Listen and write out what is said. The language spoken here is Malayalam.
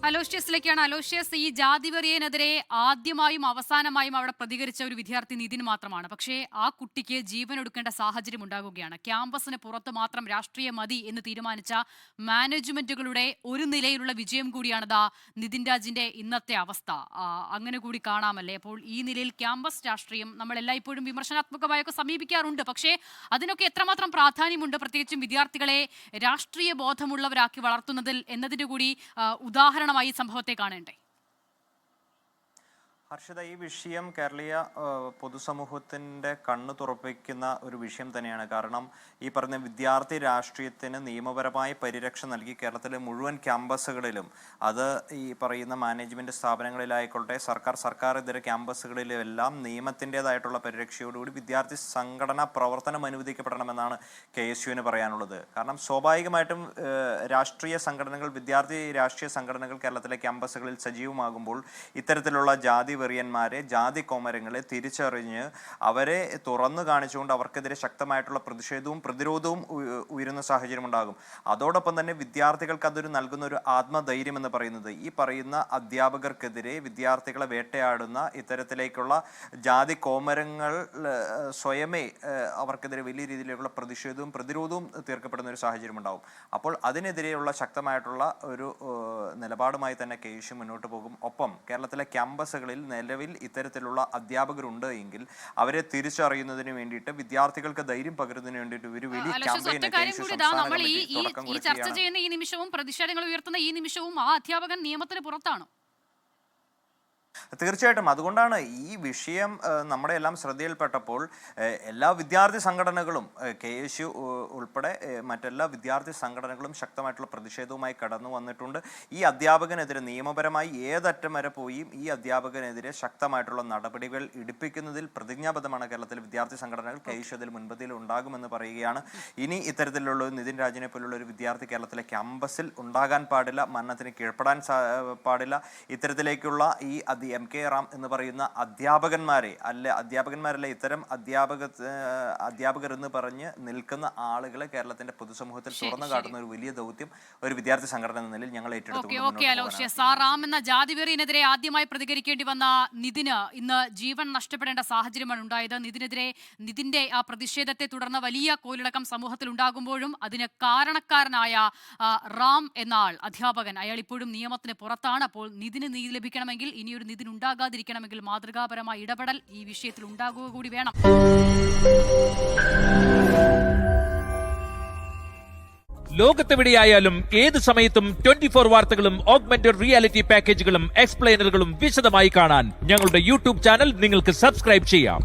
അലോഷ്യസിലേക്കാണ്. അലോഷ്യസ്, ഈ ജാതിവെറിയനെതിരെ ആദ്യമായും അവസാനമായും അവിടെ പ്രതികരിച്ച ഒരു വിദ്യാർത്ഥി നിതിൻ മാത്രമാണ്. പക്ഷേ ആ കുട്ടിക്ക് ജീവൻ ഒടുക്കേണ്ട സാഹചര്യം ഉണ്ടാകുകയാണ്. ക്യാമ്പസിന് പുറത്ത് മാത്രം രാഷ്ട്രീയ മതി എന്ന് തീരുമാനിച്ച മാനേജ്മെന്റുകളുടെ ഒരു നിലയിലുള്ള വിജയം കൂടിയാണിതാ നിതിൻ രാജിന്റെ ഇന്നത്തെ അവസ്ഥ. അങ്ങനെ കൂടി കാണാമല്ലേ? അപ്പോൾ ഈ നിലയിൽ ക്യാമ്പസ് രാഷ്ട്രീയം നമ്മൾ എല്ലായ്പ്പോഴും വിമർശനാത്മകമായൊക്കെ സമീപിക്കാറുണ്ട്. പക്ഷേ അതിനൊക്കെ എത്രമാത്രം പ്രാധാന്യമുണ്ട്, പ്രത്യേകിച്ചും വിദ്യാർത്ഥികളെ രാഷ്ട്രീയ ബോധമുള്ളവരാക്കി വളർത്തുന്നതിൽ എന്നതിന്റെ കൂടി ഉദാഹരണം ഈ സംഭവത്തെ കാണേണ്ടേ? ഹർഷിത, ഈ വിഷയം കേരളീയ പൊതുസമൂഹത്തിൻ്റെ കണ്ണ് തുറപ്പിക്കുന്ന ഒരു വിഷയം തന്നെയാണ്. കാരണം ഈ പറഞ്ഞ വിദ്യാർത്ഥി രാഷ്ട്രീയത്തിന് നിയമപരമായ പരിരക്ഷ നൽകി കേരളത്തിലെ മുഴുവൻ ക്യാമ്പസുകളിലും, അത് ഈ പറയുന്ന മാനേജ്മെൻറ്റ് സ്ഥാപനങ്ങളിലായിക്കോട്ടെ, സർക്കാർ ഇതര ക്യാമ്പസുകളിലും എല്ലാം നിയമത്തിൻ്റെതായിട്ടുള്ള പരിരക്ഷയോടുകൂടി വിദ്യാർത്ഥി സംഘടനാ പ്രവർത്തനം അനുവദിക്കപ്പെടണമെന്നാണ് KSUവിന് പറയാനുള്ളത്. കാരണം സ്വാഭാവികമായിട്ടും രാഷ്ട്രീയ സംഘടനകൾ, വിദ്യാർത്ഥി രാഷ്ട്രീയ സംഘടനകൾ കേരളത്തിലെ ക്യാമ്പസുകളിൽ സജീവമാകുമ്പോൾ ഇത്തരത്തിലുള്ള ജാതി വെറിയന്മാരെ, ജാതി കോമരങ്ങളെ തിരിച്ചറിഞ്ഞ് അവരെ തുറന്നു കാണിച്ചുകൊണ്ട് അവർക്കെതിരെ ശക്തമായിട്ടുള്ള പ്രതിഷേധവും പ്രതിരോധവും ഉയരുന്ന സാഹചര്യം ഉണ്ടാകും. അതോടൊപ്പം തന്നെ വിദ്യാർത്ഥികൾക്ക് അതൊരു നൽകുന്ന ഒരു ആത്മധൈര്യം എന്ന് പറയുന്നത്, ഈ പറയുന്ന അധ്യാപകർക്കെതിരെ വിദ്യാർത്ഥികളെ വേട്ടയാടുന്ന ഇത്തരത്തിലേക്കുള്ള ജാതി കോമരങ്ങൾ സ്വയമേ അവർക്കെതിരെ വലിയ രീതിയിലുള്ള പ്രതിഷേധവും പ്രതിരോധവും തീർക്കപ്പെടുന്ന ഒരു സാഹചര്യം ഉണ്ടാകും. അപ്പോൾ അതിനെതിരെയുള്ള ശക്തമായിട്ടുള്ള ഒരു നിലപാടുമായി തന്നെ KSU മുന്നോട്ട് പോകും. ഒപ്പം കേരളത്തിലെ ക്യാമ്പസുകളിൽ നിലവിൽ ഇത്തരത്തിലുള്ള അധ്യാപകരുണ്ട് എങ്കിൽ അവരെ തിരിച്ചറിയുന്നതിന് വേണ്ടിയിട്ട്, വിദ്യാർത്ഥികൾക്ക് ധൈര്യം പകരുന്നതിന് വേണ്ടിയിട്ട് ഒരു വലിയ ക്യാമ്പയിൻ ചർച്ച ചെയ്യുന്ന ഈ നിമിഷവും, പ്രതിഷേധങ്ങൾ ഉയർത്തുന്ന ഈ നിമിഷവും ആ അധ്യാപകൻ നിയമത്തിന് പുറത്താണ്. തീർച്ചയായിട്ടും. അതുകൊണ്ടാണ് ഈ വിഷയം നമ്മുടെ എല്ലാം ശ്രദ്ധയിൽപ്പെട്ടപ്പോൾ എല്ലാ വിദ്യാർത്ഥി സംഘടനകളും, KSU ഉൾപ്പെടെ മറ്റെല്ലാ വിദ്യാർത്ഥി സംഘടനകളും ശക്തമായിട്ടുള്ള പ്രതിഷേധവുമായി കടന്നു വന്നിട്ടുണ്ട്. ഈ അധ്യാപകനെതിരെ നിയമപരമായി ഏതറ്റം വരെ പോയി ഈ അധ്യാപകനെതിരെ ശക്തമായിട്ടുള്ള നടപടികൾ എടുപ്പിക്കുന്നതിൽ പ്രതിജ്ഞാബദ്ധമാണ് കേരളത്തിലെ വിദ്യാർത്ഥി സംഘടനകൾ. KSU അതിൽ മുൻപന്തിയിൽ ഉണ്ടാകുമെന്ന് പറയുകയാണ്. ഇനി ഇത്തരത്തിലുള്ള നിതിൻ രാജിനെ പോലുള്ള ഒരു വിദ്യാർത്ഥി കേരളത്തിലെ ക്യാമ്പസിൽ ഉണ്ടാകാൻ പാടില്ല, മരണത്തിന് കീഴ്പ്പെടാൻ പാടില്ല. ഇത്തരത്തിലേക്കുള്ള ഈ MK റാം എന്ന് പറയുന്ന അധ്യാപകന്മാരല്ല, ഇത്തരം അധ്യാപകർ എന്ന് പറഞ്ഞ് നിൽക്കുന്ന ആളുകളെ കേരളത്തിന്റെ പൊതുസമൂഹത്തിൽ തുറന്നു കാട്ടുന്ന ഒരു വലിയ ദൗത്യം ഒരു വിദ്യാർത്ഥി സംഘടന എന്ന നിലയിൽ ഞങ്ങൾ ഏറ്റെടുത്തു. റാം എന്ന ജാതിവെറിനെതിരെ ആദ്യമായി പ്രതികരിക്കേണ്ടി വന്ന നിതിന് ഇന്ന് ജീവൻ നഷ്ടപ്പെടേണ്ട സാഹചര്യമാണ് ഉണ്ടായത്. നിതിന്റെ ആ പ്രതിഷേധത്തെ തുടർന്ന് വലിയ കോലിളക്കം സമൂഹത്തിൽ ഉണ്ടാകുമ്പോഴും അതിന് കാരണക്കാരനായ റാം എന്ന ആൾ, അധ്യാപകൻ, അയാൾ ഇപ്പോഴും നിയമത്തിന് പുറത്താണ്. അപ്പോൾ നിതിന് നീതി ലഭിക്കണമെങ്കിൽ, ഇനിയൊരു നിതിൻ ഉണ്ടാകാതിരിക്കണമെങ്കിൽ മാതൃകാപരമായ ഇടപെടൽ ഈ വിഷയത്തിൽ ഉണ്ടാകുക കൂടി വേണം. ലോകത്തെവിടെയായാലും ഏത് സമയത്തും 24 വാർത്തകളും ഓഗ്മെന്റഡ് റിയാലിറ്റി പാക്കേജുകളും എക്സ്പ്ലെയിനറുകളും വിശദമായി കാണാൻ ഞങ്ങളുടെ YouTube ചാനൽ നിങ്ങൾക്ക് സബ്സ്ക്രൈബ് ചെയ്യാം.